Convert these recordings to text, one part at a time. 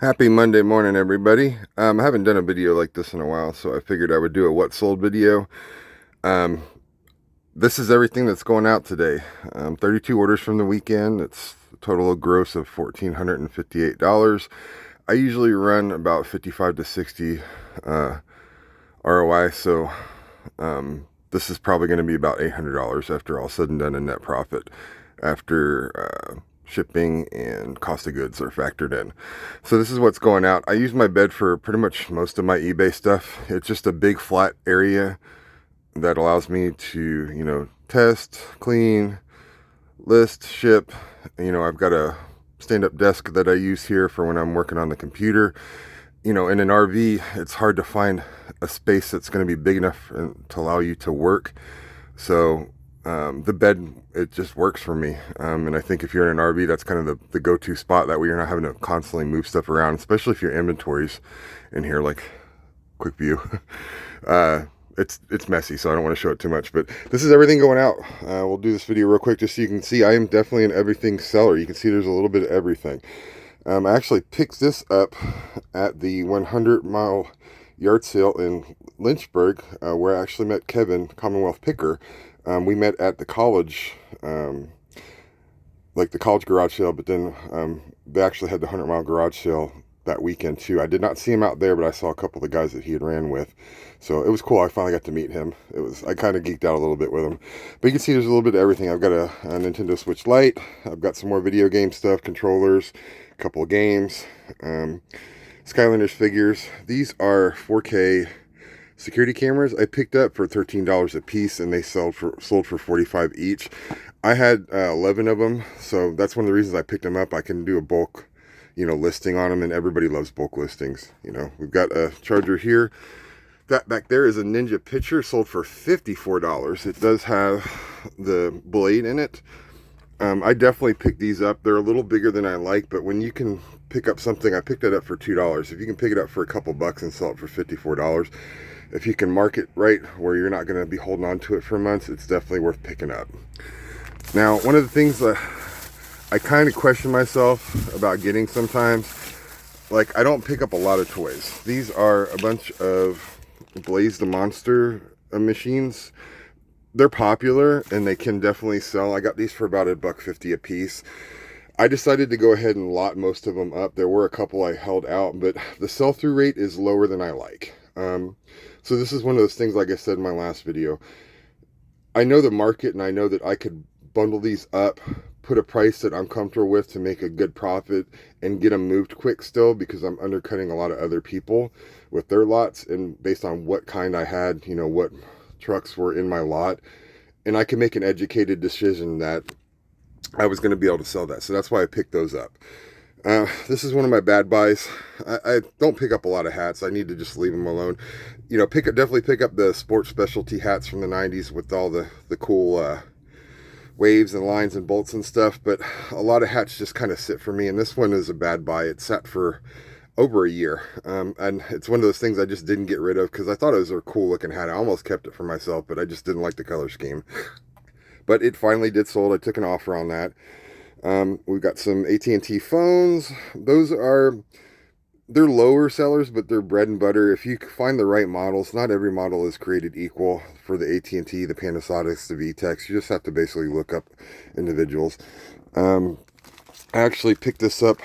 Happy Monday morning, everybody. I haven't done a video like this in a while, so I figured I would do a what sold video. Um, this is everything that's going out today. 32 orders from the weekend. It's a total gross of $1,458. I usually run about 55 to 60 ROI, so this is probably going to be about $800 after all said and done in net profit after shipping and cost of goods are factored in. So this is what's going out. I use my bed for pretty much most of my eBay stuff. It's just a big flat area that allows me to, test, clean, list, ship. I've got a stand-up desk that I use here for when I'm working on the computer. In an RV, it's hard to find a space that's going to be big enough to allow you to work. So the bed, it just works for me. And I think if you're in an RV, that's kind of the go-to spot. That way you're not having to constantly move stuff around, especially if your inventory's in here, like quick view. It's messy, so I don't want to show it too much. But this is everything going out. We'll do this video real quick just so you can see I am definitely an everything seller. You can see there's a little bit of everything. I actually picked this up at the 100-mile yard sale in Lynchburg, where I actually met Kevin, Commonwealth Picker. We met at the college, like the college garage sale, but then they actually had the 100-mile garage sale that weekend too. I did not see him out there, but I saw a couple of the guys that he had ran with. So it was cool. I finally got to meet him. I kind of geeked out a little bit with him. But you can see there's a little bit of everything. I've got a Nintendo Switch Lite. I've got some more video game stuff, controllers, a couple of games, Skylanders figures. These are 4K security cameras I picked up for $13 a piece, and they sold for $45 each. I had 11 of them, so that's one of the reasons I picked them up. I can do a bulk listing on them, and everybody loves bulk listings. We've got a charger here. That back there is a Ninja Pitcher, sold for $54. It does have the blade in it. I definitely picked these up. They're a little bigger than I like, but when you can pick up something, I picked it up for $2. If you can pick it up for a couple bucks and sell it for $54, if you can mark it right where you're not going to be holding on to it for months, it's definitely worth picking up. Now, one of the things that I kind of question myself about getting sometimes, like, I don't pick up a lot of toys. These are a bunch of Blaze the Monster machines. They're popular and they can definitely sell. I got these for about $1.50 a piece. I decided to go ahead and lot most of them up. There were a couple I held out, but the sell-through rate is lower than I like. So this is one of those things, like I said in my last video. I know the market, and I know that I could bundle these up, put a price that I'm comfortable with to make a good profit and get them moved quick still, because I'm undercutting a lot of other people with their lots, and based on what kind I had, what trucks were in my lot, and I can make an educated decision that I was going to be able to sell that. So that's why I picked those up. This is one of my bad buys. I don't pick up a lot of hats. I need to just leave them alone. Definitely pick up the sports specialty hats from the 90s with all the cool waves and lines and bolts and stuff. But a lot of hats just kind of sit for me. And this one is a bad buy. It sat for over a year. And it's one of those things I just didn't get rid of because I thought it was a cool looking hat. I almost kept it for myself, but I just didn't like the color scheme. But it finally did sold. I took an offer on that. We've got some AT&T phones. They're lower sellers, but they're bread and butter. If you find the right models, not every model is created equal for the AT&T, the Panasonics, the VTEX. You just have to basically look up individuals. I actually picked this up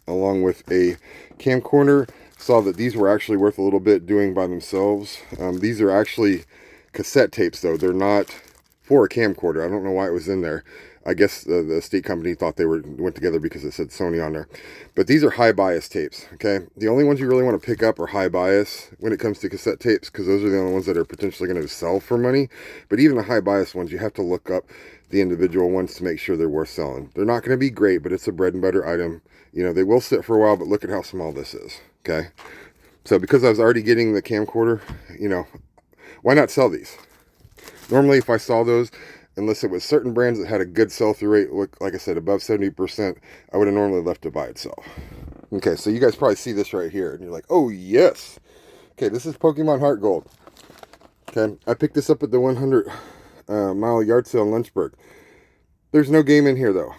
along with a camcorder. Saw that these were actually worth a little bit doing by themselves. These are actually cassette tapes, though. They're not for a camcorder. I don't know why it was in there. I guess the state company thought they went together because it said Sony on there. But these are high bias tapes, okay? The only ones you really want to pick up are high bias when it comes to cassette tapes, because those are the only ones that are potentially going to sell for money. But even the high bias ones, you have to look up the individual ones to make sure they're worth selling. They're not going to be great, but it's a bread and butter item. They will sit for a while, but look at how small this is, okay? So because I was already getting the camcorder, why not sell these? Normally, if I saw those, unless it was certain brands that had a good sell-through rate, like I said, above 70%, I would have normally left it by itself. Okay, so you guys probably see this right here, and you're like, oh, yes. Okay, this is Pokemon Heart Gold. Okay, I picked this up at the 100-mile yard sale in Lynchburg. There's no game in here, though.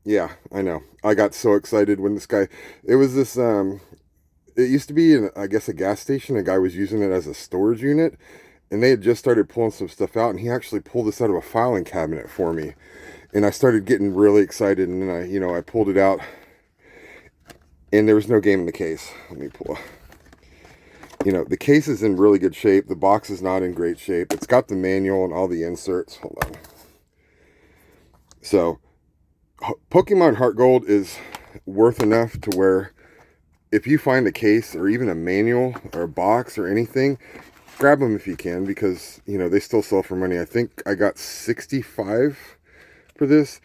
Yeah, I know. I got so excited when this guy, it was this, it used to be, I guess, a gas station. A guy was using it as a storage unit, and they had just started pulling some stuff out, and he actually pulled this out of a filing cabinet for me. And I started getting really excited, and then I pulled it out, and there was no game in the case. Let me pull. The case is in really good shape. The box is not in great shape. It's got the manual and all the inserts. Hold on. So, Pokemon Heart Gold is worth enough to where if you find a case or even a manual or a box or anything, grab them if you can, because they still sell for money. I think I got 65 for this,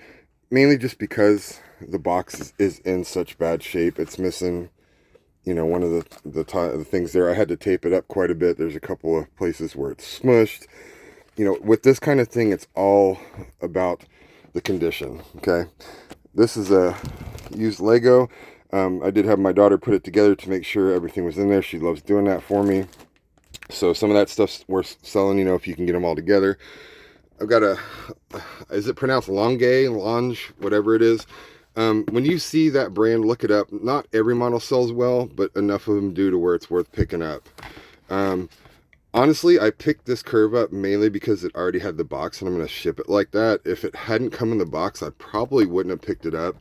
mainly just because the box is in such bad shape. It's missing one of the things there. I had to tape it up quite a bit. There's a couple of places where it's smushed. With this kind of thing, it's all about the condition. Okay, this is a used Lego. I did have my daughter put it together to make sure everything was in there. She loves doing that for me. So some of that stuff's worth selling, if you can get them all together. I've got is it pronounced Lange, whatever it is. When you see that brand, look it up. Not every model sells well, but enough of them do to where it's worth picking up. Honestly, I picked this curve up mainly because it already had the box and I'm going to ship it like that. If it hadn't come in the box, I probably wouldn't have picked it up.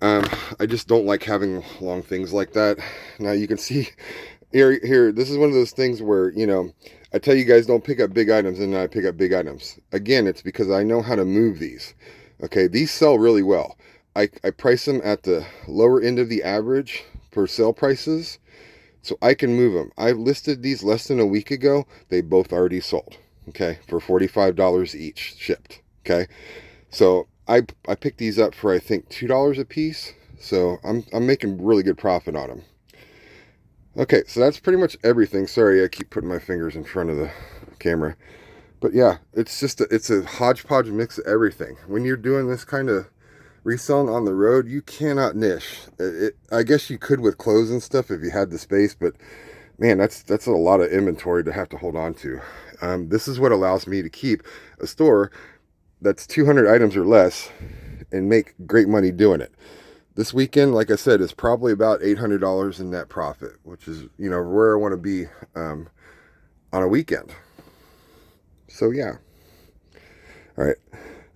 I just don't like having long things like that. Now you can see here, this is one of those things where, I tell you guys don't pick up big items, and then I pick up big items. Again, it's because I know how to move these. Okay, these sell really well. I price them at the lower end of the average for sale prices, so I can move them. I listed these less than a week ago. They both already sold, okay, for $45 each shipped, okay? So I picked these up for, I think, $2 a piece, so I'm making really good profit on them. Okay, so that's pretty much everything. Sorry, I keep putting my fingers in front of the camera. But yeah, it's just it's a hodgepodge mix of everything. When you're doing this kind of reselling on the road, you cannot niche. I guess you could with clothes and stuff if you had the space, but man, that's a lot of inventory to have to hold on to. This is what allows me to keep a store that's 200 items or less and make great money doing it. This weekend, like I said, is probably about $800 in net profit, which is, where I want to be on a weekend. So, yeah. All right.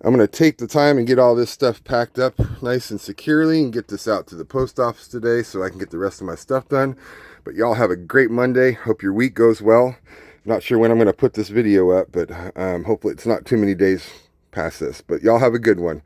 I'm going to take the time and get all this stuff packed up nice and securely and get this out to the post office today so I can get the rest of my stuff done. But y'all have a great Monday. Hope your week goes well. Not sure when I'm going to put this video up, but hopefully it's not too many days past this. But y'all have a good one.